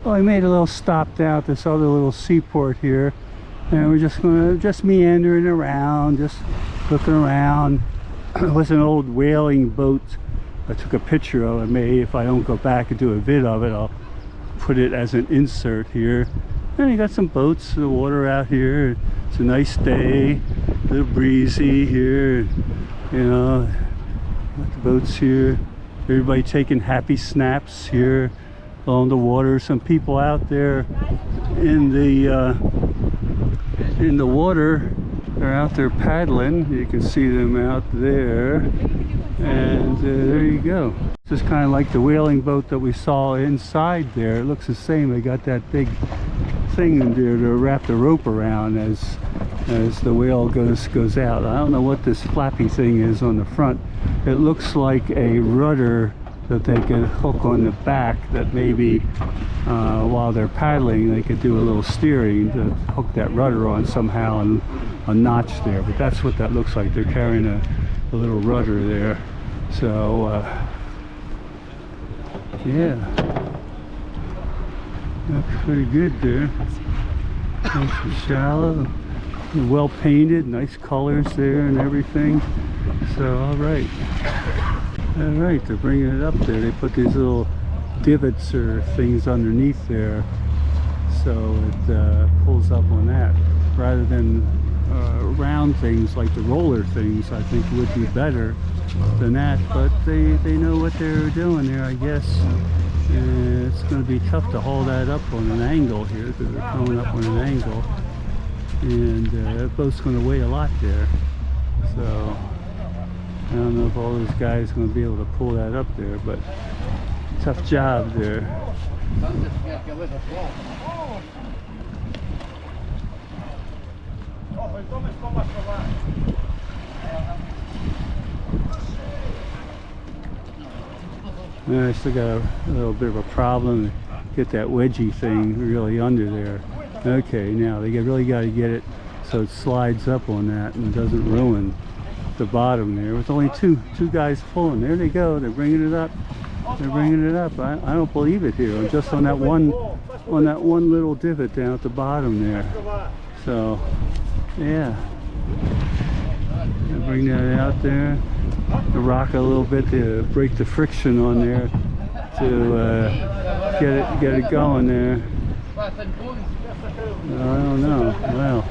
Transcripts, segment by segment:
Well, we made a little stop down at this other little seaport here, and we're just gonna meandering around, just looking around. It was an old whaling boat. I took a picture of it. Maybe if I don't go back and do a vid of it, I'll put it as an insert here. And you got some boats, the water out here. It's a nice day, a little breezy here. You know, got the boats here. Everybody taking happy snaps here along the water. Some people out there in the water. They're out there paddling. You can see them out there. And there you go. This is kind of like the whaling boat that we saw inside there. It looks the same. They got that big thing in there to wrap the rope around as the whale goes out. I don't know what this flappy thing is on the front. It looks like a rudder that they could hook on the back, that maybe while they're paddling they could do a little steering to hook that rudder on somehow, and a notch there. But that's what that looks like. They're carrying a little rudder there. So yeah, that's pretty good there. Nice and shallow, well painted, nice colors there and everything. So all right, they're bringing it up there. They put these little divots or things underneath there, so it pulls up on that rather than round things like the roller things. I think would be better than that, but they know what they're doing there, I guess. It's going to be tough to haul that up on an angle here, because they're coming up on an angle, and that boat's going to weigh a lot there. So I don't know if all those guys are going to be able to pull that up there, but tough job there. I still got a little bit of a problem to get that wedgie thing really under there. Okay, now they really got to get it so it slides up on that and doesn't ruin the bottom there. With only two guys pulling. There they go. They're bringing it up. They're bringing it up. I don't believe it here. I'm just on that one little divot down at the bottom there. So yeah, bring that out there. Rock a little bit to break the friction on there to get it going there. I don't know. Well,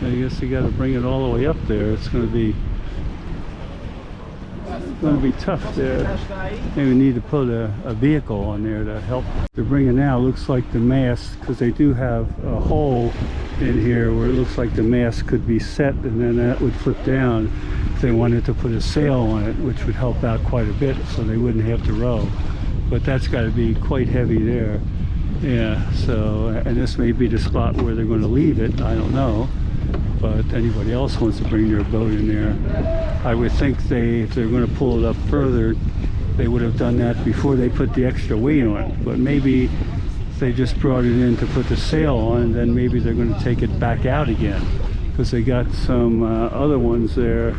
I guess you got to bring it all the way up there. It's going to be tough there. Maybe we need to put a vehicle on there to help. They're bringing now, looks like the mast, because they do have a hole in here where it looks like the mast could be set, and then that would flip down if they wanted to put a sail on it, which would help out quite a bit, so they wouldn't have to row. But that's got to be quite heavy there. Yeah, so, and this may be the spot where they're going to leave it. I don't know. But anybody else wants to bring their boat in there, I would think if they're going to pull it up further, they would have done that before they put the extra weight on it. But maybe they just brought it in to put the sail on, and then maybe they're going to take it back out again, because they got some other ones there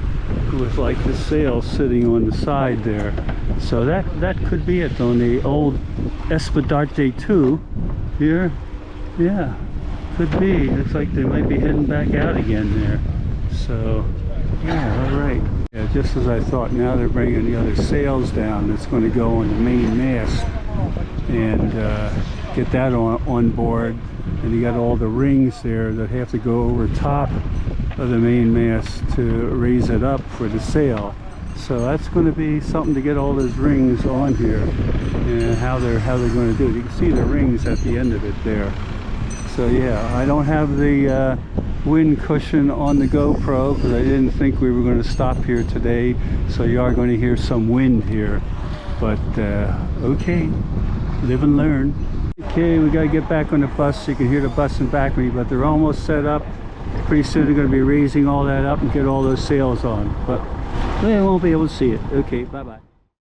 with like the sail sitting on the side there. So that could be it on the old Espadarte 2 here. Yeah, could be. Looks like they might be heading back out again there. So yeah, all right. Yeah, just as I thought. Now they're bringing the other sails down that's going to go on the main mast and get that on board. And you got all the rings there that have to go over top of the main mast to raise it up for the sail. So that's going to be something to get all those rings on here, and how they're going to do it. You can see the rings at the end of it there. So yeah, I don't have the wind cushion on the GoPro because I didn't think we were going to stop here today. So you are going to hear some wind here, but okay, live and learn. Okay, we got to get back on the bus. You can hear the bus in back of me, but they're almost set up. Pretty soon they're going to be raising all that up and get all those sails on, but we won't be able to see it. Okay, bye-bye.